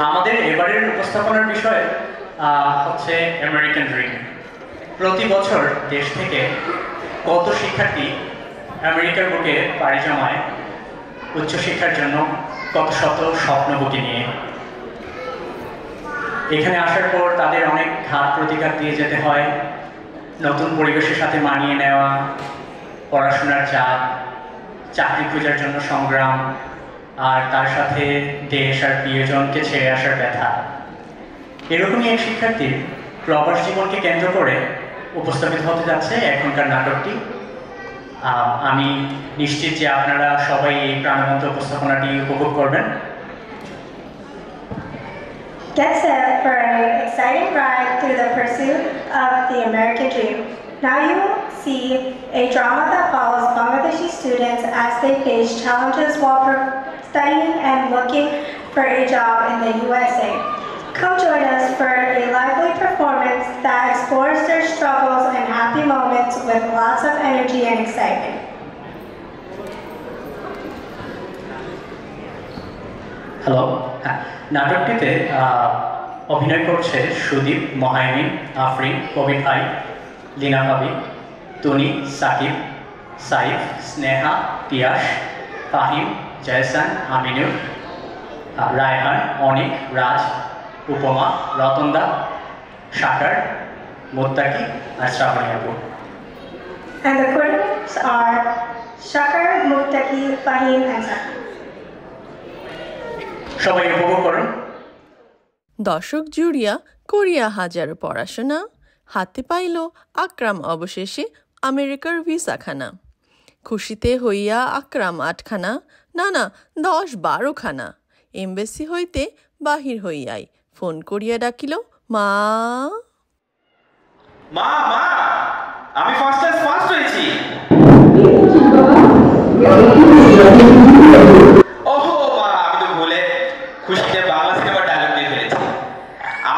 আমাদের এবারের উপস্থাপনার বিষয় হচ্ছে আমেরিকান ড্রিম। প্রতি বছর দেশ থেকে কত শিক্ষার্থী আমেরিকার বুকে পাড়ি জমায় উচ্চশিক্ষার জন্য, কত শত স্বপ্ন বুকে নিয়ে। এখানে আসার পর তাদের অনেক ঘাত প্রতিঘাত দিয়ে যেতে হয়, নতুন পরিবেশের সাথে মানিয়ে নেওয়া, পড়াশোনার চাপ, চাকরি খোঁজার জন্য সংগ্রাম, আর তার সাথে দেশ আর প্রিয়জনকে ছেড়ে আসার ব্যথা। এরকমই এক শিক্ষার্থীর প্রবাস জীবনকে কেন্দ্র করে উপস্থাপিত হতে যাচ্ছে এখনকার নাটকটি। আমি নিশ্চিত যে আপনারা সবাই এই প্রাণবন্ত উপস্থাপনাটি উপভোগ করবেন। Get set for an exciting ride through the pursuit of the American dream. Now you will see a drama that follows Bangladeshi students as they face challenges while studying and looking for a job in the USA. Come join us for a lively performance that explores their struggles and happy moments with lots of energy and excitement. Hello, নাটকটিতে অভিনয় করছে সুদীপ, মহাইমিন, আফরিন, কবির ভাই, লীনা ভাবি, তনি, সাকিব, সাইফ, স্নেহা, তিয়াস, ফাহিম, জয়সান, আমিনুর, রায়হান, অনিক, রাজ, উপমা, রতনদা, সাকার, মোত্তাকি আর শ্রাবণী আপু। And the coordinates are Shakar, Muttaki, Fahim, and Sakib. সবাই উপভোগ করুন। দর্শক জুড়িয়া করিয়া হাজারো পড়াশোনা, হাতে পাইল আকরাম অবশেষে আমেরিকার ভিসাখানা। খুশিতে হইয়া আকরাম 8খানা, না 10-12 খানা, এমবেসি হইতে বাহির হইয়াই ফোন করিয়া ডাকিল, মা মা মা, আমি ফার্স্ট ক্লাস ফার্স্ট হয়েছি। ওহো মা, আমি তো ভুলে খুশিতে বাংলা সিনেমার ডায়লগ দিয়ে ফেলেছি।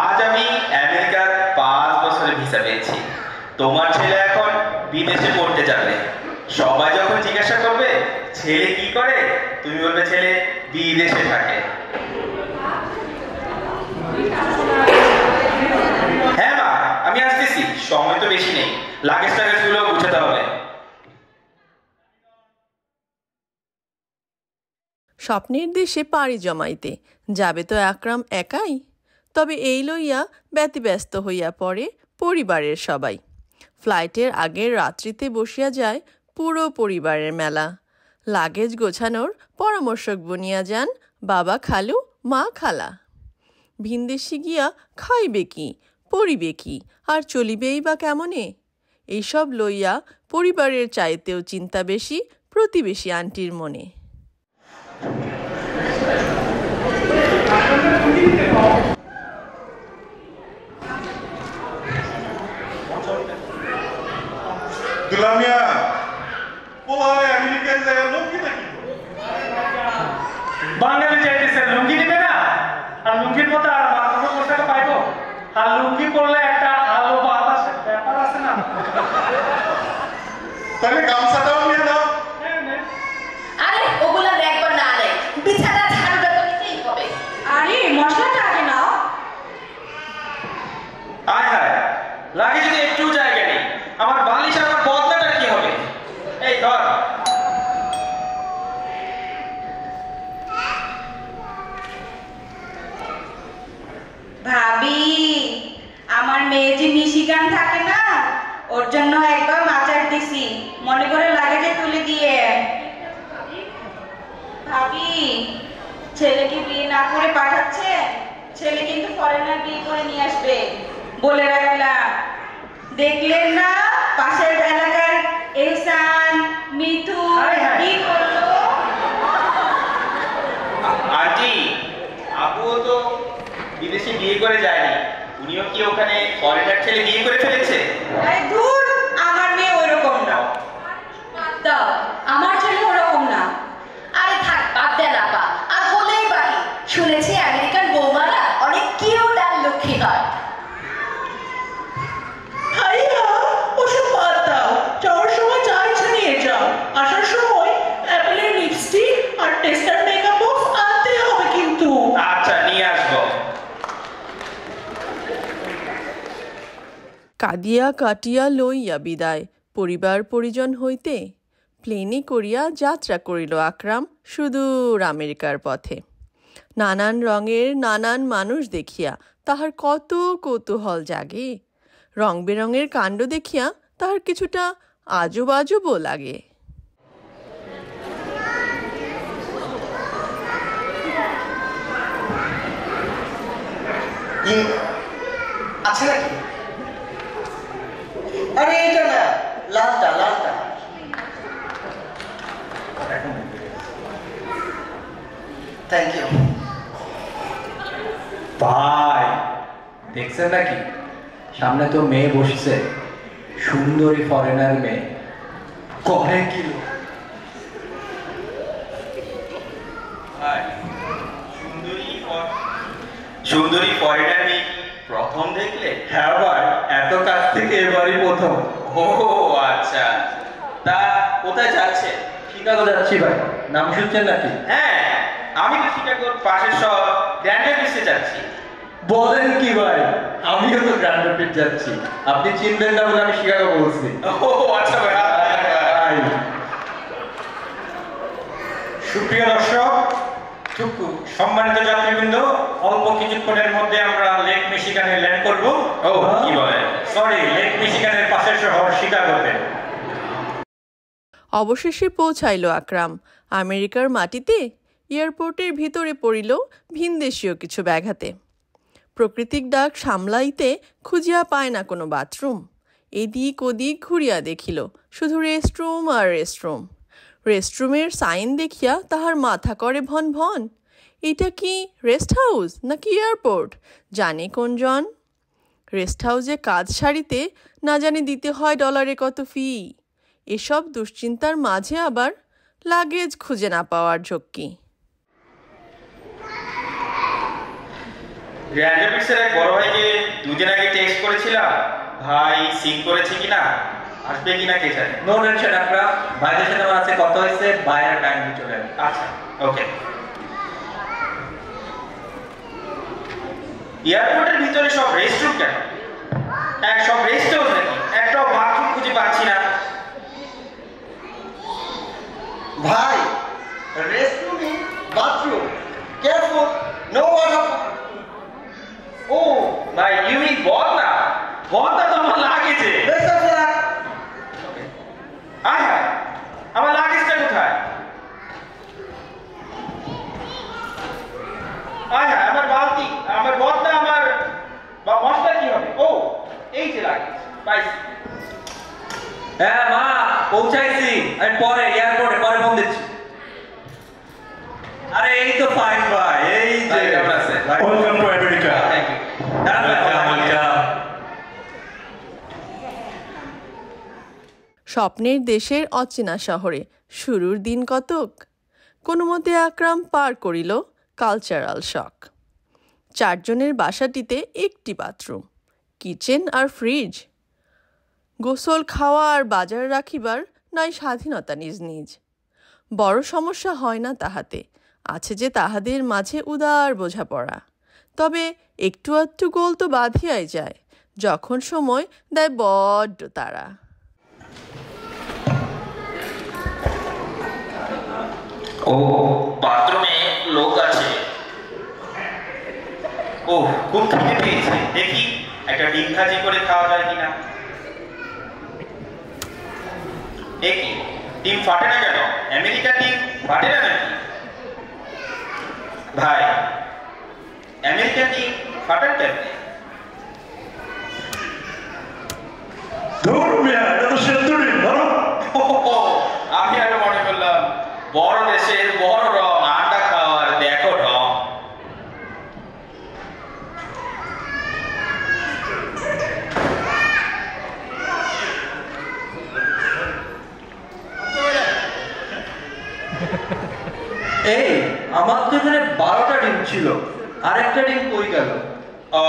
আজ আমি আমেরিকার 5 বছরের ভিসা পেয়েছি। তোমার ছেলে এখন বিদেশে পড়তে যাবে। সবাই যখন জিজ্ঞাসা করবে ছেলে কি করে, তুমি বলবে ছেলে বিদেশে থাকে। হ্যাঁ মা, আমি আসতেছি, সময় তো বেশি নেই, লাগেজ টাগেজগুলো গুছাতে হবে। স্বপ্নের দেশে পাড়ি জমাইতে যাবে তো আকরাম একাই, তবে এই লইয়া ব্যতিব্যস্ত হইয়া পড়ে পরিবারের সবাই। ফ্লাইটের আগের রাত্রিতে বসিয়া যায় পুরো পরিবারের মেলা। লাগেজ গোছানোর পরামর্শক বনিয়া যান বাবা, খালু, মা, খালা। ভিনদেশে গিয়া খাইবে কি, পড়িবে কি, আর চলিবেই বা কেমনে, এইসব লইয়া পরিবারের চাইতেও চিন্তা বেশি প্রতিবেশী আন্টির মনে। দুলামিয়া পোলায় আমেরিকায় যায় লুঙ্গি নাকি? বাঙালি চাইতেছে লুঙ্গি নেবে না, আর লুঙ্গির মতো আর কোনো পোশাক পাইবো? আর লুঙ্গি পরলে একটা আলো বাতাস ব্যাপার আছে না? তাহলে গামছাটাও নিয়ে নাও। আরে ওগুলা একবার না নেই, বিছানা ঝাড়ুটা তো নিতেই হবে। আরে মশলাটা আগে নাও। আয় হায়, লাগে যদি একটু জায়গা নেই, আমার বালিশ আমার বদলাটা কি হবে? এই ধর। ভাবি, আমার মেয়ে যে মিশিগান থাকে না, ওর জন্য একবার মাচার দিছি, মনে করে লাগেজে তুলে দিয়ে। ভাবি, ছেলেকে বিয়ে না করে পাঠাচ্ছে, ছেলে কিন্তু ফরেনার বিয়ে করে নিয়ে আসবে বলে রাখলাম। দেখলেন না পাশের এলাকার এহসান, মিঠু কি করলো? আন্টি, আপুও তো বিদেশে বিয়ে করে যায়নি, উনিও কি ওখানে ফরেনার ছেলে বিয়ে করে ফেলেছে? আরে ধুর, আমার মেয়ে ওইরকম না। দাও, আমার ছেলে ওরকম না। আরে থাক, বাদ দেন আপা, আর হলেই বাকি। শুনেছি আমেরিকান বৌমারা অনেক কিউট আর লক্ষ্মী হয়। ভাইয়া, ওসব বাদ দাও, যাওয়ার সময় যা ইচ্ছা নিয়ে যাও, আসার সময় অ্যাপেলের লিপস্টিক আর টেস্টার মেকআপ বক্স আনতে হবে কিন্তু। আচ্ছা, নিয়ে আসবো। কাঁদিয়া কাটিয়া লইয়া বিদায় পরিবার পরিজন হইতে প্লেনে করিয়া যাত্রা করিল আকরাম সুদূর আমেরিকার পথে। নানান রঙের নানান মানুষ দেখিয়া তাহার কত কৌতূহল জাগে, রং বেরঙের কাণ্ড দেখিয়া তাহার কিছুটা আজব আজবও লাগে। আছে নাকি? আরে এটা না, লালটা লালটা। থ্যাংক ইউ ভাই, দেখছেন নাকি সামনে তো মেয়ে বসছে, সুন্দরী ফরেনার মেয়ে, করে কিলো। সুন্দরী ফরেনার মেয়ে প্রথম দেখলে? হ্যাঁ ভাই, এত কাছ থেকে এবারই প্রথম। ও আচ্ছা, তা কোথায় যাচ্ছে? শিকাগো যাচ্ছি ভাই, নাম শুনছেন নাকি? হ্যাঁ, আমি তো শিকাগোর পাশের শহর গ্র্যান্ড র্যাপিডসে যাচ্ছি। বলেন কি ভাই, আমিও তো গ্র্যান্ড র্যাপিড যাচ্ছি। আপনি চিনবেন না বলে আমি শিকাগো বলছি। ও আচ্ছা ভাই। সুপ্রিয় দর্শক, সম্মানিত যাত্রীবৃন্দ, অল্প কিছুক্ষণের মধ্যে আমরা লেক মিশিগানে ল্যান্ড করব। ও কি বলে? সরি, লেক মিশিগানের পাশের শহর শিকাগোতে। অবশেষে পৌঁছাইল আকরাম আমেরিকার মাটিতে। এয়ারপোর্টের ভিতরে পড়িল ভিনদেশীয় কিছু ব্যাঘাতে। প্রকৃতিক ডাক সামলাইতে খুঁজিয়া পায় না কোনো বাথরুম। এদিক ওদিক ঘুরিয়া দেখিল শুধু রেস্টরুম আর রেস্টরুম। রেস্টরুমের সাইন দেখিয়া তাহার মাথা করে ভন ভন। এটা কি রেস্ট হাউস নাকি এয়ারপোর্ট, জানে কোন জন? রেস্ট হাউসে কাজ সারিতে না জানি দিতে হয় ডলারে কত ফি। এসব দুশ্চিন্তার মাঝে আবার লাগেজ খুঁজে না পাওয়ার ঝক্কি। গ্র্যান্ড র্যাপিডসের এক বড় ভাইকে দুদিন আগে টেক্সট করেছিলাম, ভাই সিং করেছে কিনা, আসবে কিনা কে জানে। নো টেনশন আকরাম, ভাইদের সাথে আমার আছে কথা হয়েছে, বাইরে টাইম চলে আসবে। আচ্ছা ওকে। এয়ারপোর্টের ভিতরে সব রেস্টরুম কেন? সব রেস্ট হাউস নাকি? একটাও বাথরুম খুঁজে পাচ্ছি না। ভাই, রেস্টরুমে বাথরুম, কেয়ারফুল, নো ওয়াটার। ও ভাই, ইউ মিন বদনা? বদনা তো আমার লাগেছে। আয় আমার লাগেজটা কোথায়? আয় আমার বালতি, আমার বদনা, আমার মশলা কি হবে? ও এই যে লাগেজ পাইছি। হ্যাঁ মা, পৌঁছাইছি। আমি পরে এয়ারপোর্টে পরে ফোন দিচ্ছি। আরে এই তো ফাইন ভাই, এই যে কেমন আছে? Welcome to America. Thank you. স্বপ্নের দেশের অচেনা শহরে শুরুর দিন কতক। কোনো মতে আকরাম পার করিল কালচারাল শক। 4 জনের বাসাটিতে একটি বাথরুম, কিচেন আর ফ্রিজ। গোসল, খাওয়া আর বাজার রাখিবার নাই স্বাধীনতা নিজ নিজ। বড় সমস্যা হয় না তাহাতে, আছে যে তাহাদের মাঝে উদার বোঝাপড়া। তবে একটু আধটু গোল তো বাঁধিয়াই যায়, যখন সময় দেয় বড্ড তারা। ও বাথরুমে লোক আছে। ও খুব খিদে পেয়েছে, দেখি একটা ডিম ভাজি করে খাওয়া যায় কিনা। দেখি ডিম ফাটে না কেন? আমেরিকার ডিম ফাটে না নাকি? ভাই, আমেরিকার ডিম ফাটার কেমনে? আমি আরো মনে করলাম বড় দেশের বড় রং, আটা খাওয়ার দেখো রং। এই আমার তো এখানে 12টা ডিম ছিল, আরেকটা ডিম কই গেল? ও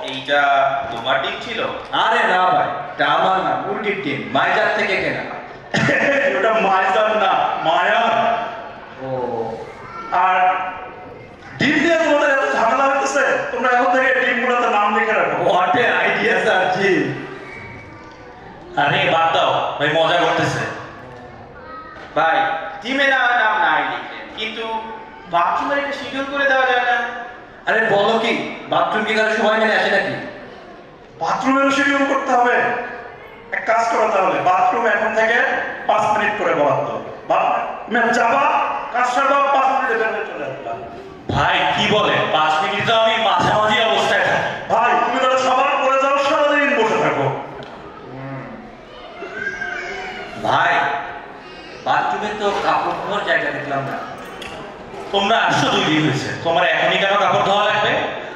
এইটা তোমার ডিম ছিল? আরে না ভাই, এটা আমার না, মুরগির ডিম, মাইজার থেকে কেনা। ওটা মাইজার না, মায়ার। ও, আর ডিম দিয়ে তোমাদের এত ঝামেলা হইতেছে, তোমরা এখন থেকে ডিমগুলোতে নাম লিখে রাখো। হোয়াট এ আইডিয়া স্যার জি। আরে বাদ দাও ভাই, মজা করতেছে। ভাই টিমে নাম নাই লিখলেন, কিন্তু বাথরুমের একটা শিডিউল করে দেওয়া যায় না? আরে বলো কি, বাথরুম কি কারো সময় মেনে আসে নাকি? বাথরুমেরও শিডিউল করতে হবে। এক কাজ করো তাহলে, বাথরুম এখন থেকে 5 মিনিট করে বরাদ্দ। যাবা, কাজ সারবা, 5 মিনিটে বের হয়ে চলে আসবা। ভাই কি বলে, 5 মিনিট তো আমি মাঝামাঝি অবস্থায় থাকি। ভাই তুমি তাহলে সবার করে যাও, সারাদিন বসে থাকো। ভাই বাথরুমে তো কাপড় ধোয়ার জায়গা দেখলাম না। তোমরা আসছো 2 দিন হয়েছে, তোমার এখনই কেন কাপড় ধোয়া লাগবে?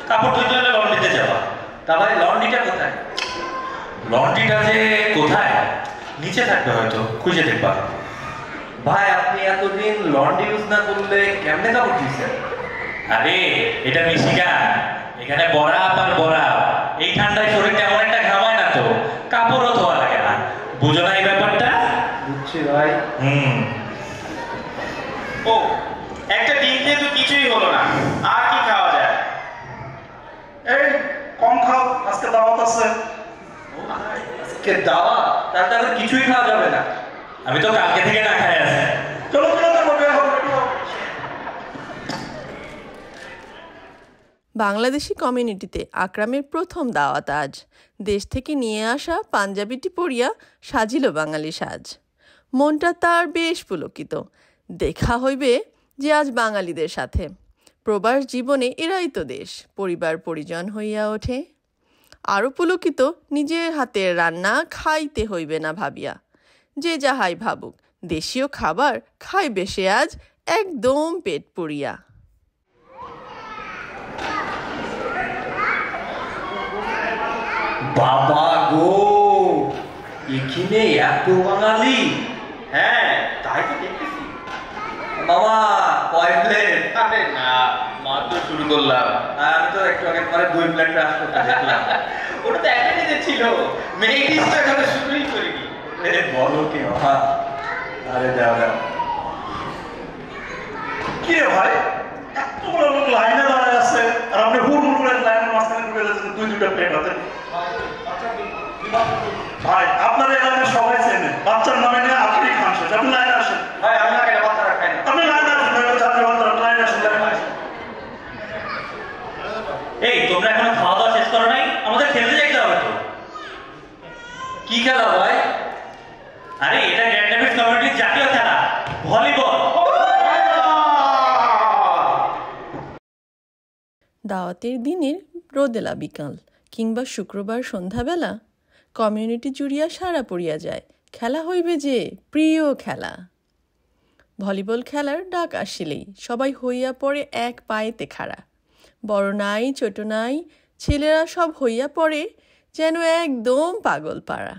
কাপড় ধুইতে হলে লন্ড্রিতে যাবা। তা ভাই লন্ড্রিটা কোথায়? লন্ড্রিটা যে কোথায়, নিচে থাকবে হয়তো, খুঁজে দেখবা। ভাই আপনি এতদিন লন্ড্রি ইউজ না করলে কেমনে কাপড় ধুইছেন? আরে এটা মিশিগান, এখানে বরাব আর বরাব। এই ঠান্ডায় শরীর তেমন একটা ঘামায় না তো, কাপড়ও ধোয়া লাগে না। বুঝো না এই ব্যাপারটা? বুঝছি ভাই। ও, একটা ডিম খেয়ে তো কিছুই হলো না, আর কি খাওয়া যায়? এই কম খাও, আজকে দাওয়াত আছে। আজকে দাওয়াত? তাহলে তো কিছুই খাওয়া যাবে না। আমি তো কালকে থেকে না খাই আছি। চলো চলো চলো, বের হও। বাংলাদেশি কমিউনিটিতে আকরামের প্রথম দাওয়াত আজ। দেশ থেকে নিয়ে আসা পাঞ্জাবিটি পরিয়া সাজিল বাঙালি সাজ। মনটা তার বেশ পুলকিত, দেখা হইবে যে আজ বাঙালিদের সাথে। প্রবাস জীবনে এরাই তো দেশ, পরিবার পরিজন হইয়া ওঠে। আরও পুলকিত নিজের হাতের রান্না খাইতে হইবে না ভাবিয়া। যে যাহাই ভাবুক, দেশীয় খাবার খাইবে সে আজ একদম পেট পুরিয়া। বাবা গো, এখানে এত বাঙালি! হ্যাঁ, তাই তো দেখতেছি। মামা কয় প্লেট? আরে না, মাত্র শুরু করলাম। আমি তো একটু আগে তোমার 2 প্লেট রাস করতে দেখলাম। ওটা তো একটা দিতে ছিল, মেইন ডিশটা এখনো শুরুই করিনি। বলো কি মামা? আরে দাও দাও। কি রে ভাই, এতগুলো লোক লাইনে দাঁড়ায় আছে, আর আপনি হুড় করে লাইনের মাঝখানে ঢুকে যাচ্ছেন 2-2টা প্লেট হাতে। ভাই আপনার এই লাইনে সবাই চেনে, বাচ্চার নামে নিয়ে আপনি খান শেষ। আপনি লাইনে আসেন। ভাই আমি না কেন বাচ্চারা খাই না। আপনি লাইনে আসেন, যাত্রী বাচ্চারা লাইনে আসেন, লাইনে আসেন। এই তোমরা এখনো খাওয়া দাওয়া শেষ করো নাই? আমাদের খেলতে যাইতে হবে তো। কি খেলা ভাই? আরে এটা গ্র্যান্ড র্যাপিডস কমিউনিটির জাতীয় খেলা, ভলিবল। দাওয়াতের দিনের রোদেলা বিকাল কিংবা শুক্রবার সন্ধ্যাবেলা কমিউনিটি জুড়িয়া সারা পড়িয়া যায়। খেলা হইবে যে প্রিয় খেলা। ভলিবল খেলার ডাক আসিলেই সবাই হইয়া পড়ে এক পায়েতে খাড়া। বড় নাই ছোট নাই, ছেলেরা সব হইয়া পড়ে যেন একদম পাগল পাড়া।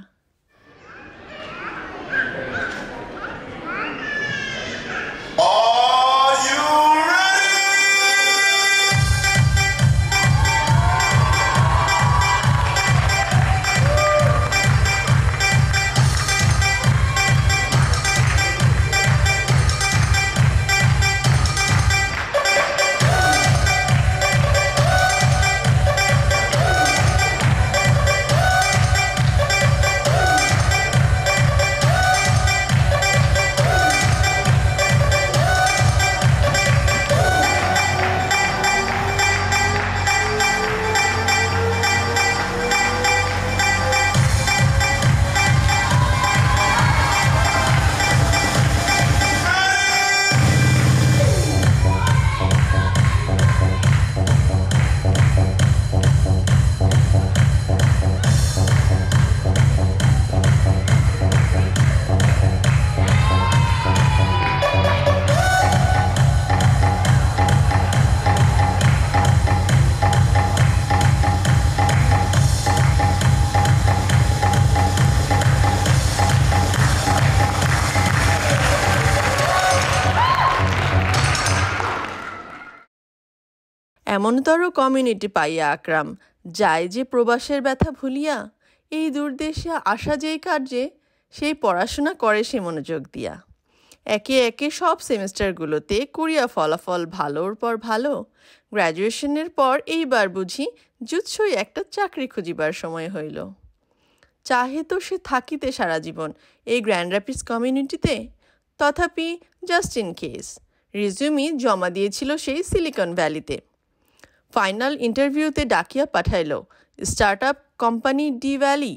এমনতর কমিউনিটি পাইয়া আকরাম যায় যে প্রবাসের ব্যথা ভুলিয়া। এই দূরদেশে আসা যেই কার্যে সেই পড়াশোনা করে সে মনোযোগ দিয়া। একে একে সব সেমিস্টারগুলোতে করিয়া ফলাফল ভালোর পর ভালো। গ্র্যাজুয়েশনের পর এইবার বুঝি জুৎসই একটা চাকরি খুঁজিবার সময় হইল। চাহে তো সে থাকিতে সারা জীবন এই গ্র্যান্ড র্যাপিডস কমিউনিটিতে। তথাপি জাস্ট ইন কেস রিজিউমি জমা দিয়েছিল সেই সিলিকন ভ্যালিতে। ফাইনাল ইন্টারভিউতে ডাকিয়া পাঠাইল স্টার্ট আপ কোম্পানি ডি ভ্যালি।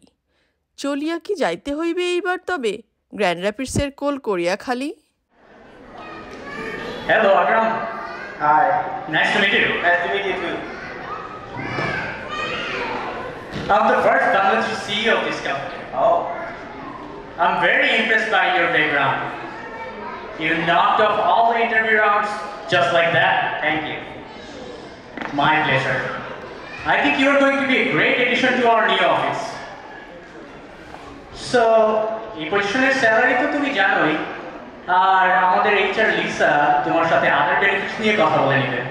চলিয়া কি যাইতে হইবে এইবার তবে গ্র্যান্ড র্যাপিডসের কোল করিয়া খালি। Hello, Akram. Hi. Nice to meet you. Nice to meet you too. I'm the first Bangladeshi CEO of this company. Oh. I'm very impressed by your background. You knocked off all the interview rounds just like that. Thank you. My pleasure. I think you are going to be a great addition to our new office. So, এই পজিশনের salary তো তুমি জানোই, আর আমাদের HR Lisa তোমার সাথে আদার benefits নিয়ে কথা বলে নেবে।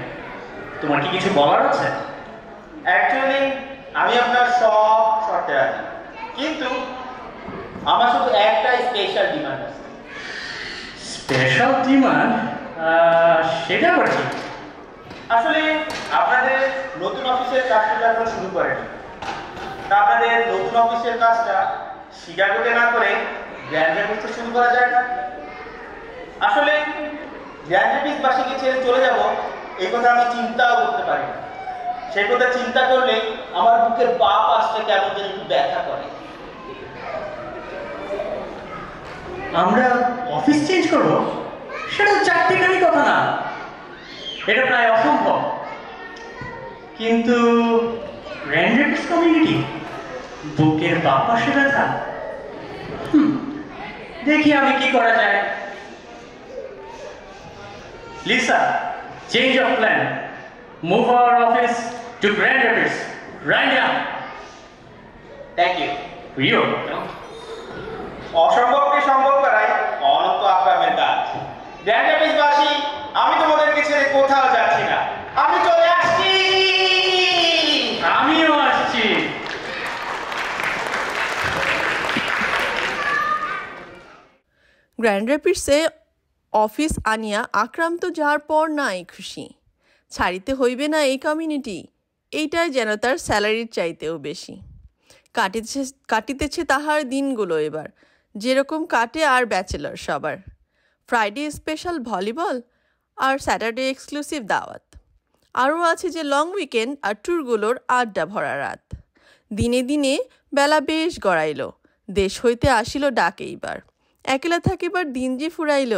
তোমার কি কিছু বলার আছে? অ্যাকচুয়ালি আমি আপনার সব শর্তে রাজি, কিন্তু আমার শুধু একটা স্পেশাল ডিমান্ড আছে। Special demand? সেটা আবার কি? আসলে আপনাদের নতুন অফিসের কাজটা এখন শুরু করেনি, তা আপনাদের নতুন অফিসের কাজটা শিকাগোতে না করে গ্র্যান্ড র্যাপিডসে শুরু করা যায় না? আসলে গ্র্যান্ড র্যাপিডসবাসীকে ছেড়ে চলে যাব এই কথা আমি চিন্তাও করতে পারি না। সেই কথা চিন্তা করলে আমার বুকের বাঁ পাশটা কেমন যেন একটু ব্যথা করে। আমরা অফিস চেঞ্জ করব? সেটা চারটিখানি কথা না, এটা প্রায় অসম্ভব। কিন্তু গ্র্যান্ড র্যাপিডস কমিউনিটি, বুকের বাঁ পাশে ব্যথা, দেখি আমি কি করা যায়। Lisa, change of plan. Move our office to Grand Rapids right now. Thank you. You. অসম্ভবকে সম্ভব করাই অনন্ত আকরামের কাজ। গ্র্যান্ড র্যাপিডসবাসী, আমি তোমাদেরকে ছেড়ে কোথাও যাচ্ছি না, আমি চলে আসছি। আমিও আসছি। গ্র্যান্ড র্যাপিডসে অফিস আনিয়া আকরাম তো যাওয়ার পর নাই খুশি। ছাড়িতে হইবে না এই কমিউনিটি, এইটাই যেন তার স্যালারির চাইতেও বেশি। কাটিতেছে তাহার দিনগুলো এবার যেরকম কাটে আর ব্যাচেলর সবার। ফ্রাইডে স্পেশাল ভলিবল আর স্যাটারডে এক্সক্লুসিভ দাওয়াত। আরও আছে যে লং উইকেন্ড আর ট্যুরগুলোর আড্ডা ভরা রাত। দিনে দিনে বেলা বেশ গড়াইল, দেশ হইতে আসিল ডাক এইবার। একলা থাকিবার দিন যে ফুরাইল,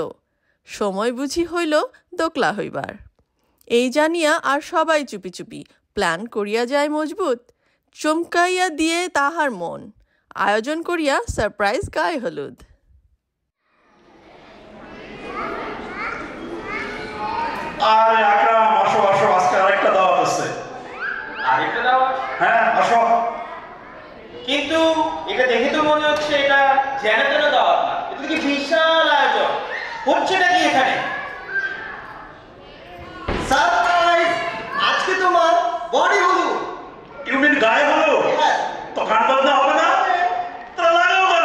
সময় বুঝি হইল দোকলা হইবার। এই জানিয়া আর সবাই চুপি চুপি প্ল্যান করিয়া যায় মজবুত। চমকাইয়া দিয়ে তাহার মন, আয়োজন করিয়া সারপ্রাইজ গায়ে হলুদ। আরে আকরাম, আসো আসো, আজকে আরেকটা দাওয়াত আছে। আরেকটা দাওয়াত? হ্যাঁ আসো। কিন্তু এটা দেখে তো মনে হচ্ছে এটা যেন তেন দাওয়াত না, এটা কি বিশাল আয়োজন। হচ্ছেটা কি এখানে? সারপ্রাইজ! আজকে তোমার বডি হলু। ইউ মিন গায়ে হলো? তো গান বাজনা হবে না? তাহলে লাগাও গান।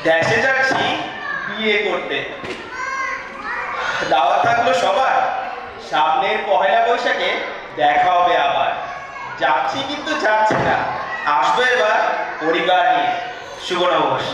দেশে যাচ্ছি বিয়ে করতে, দাওয়াত থাকলো সবার। সামনের পহেলা বৈশাখে দেখা হবে আবার। যাচ্ছি কিন্তু যাচ্ছি না, আসবো এবার পরিবার নিয়ে। শুভ নববর্ষ।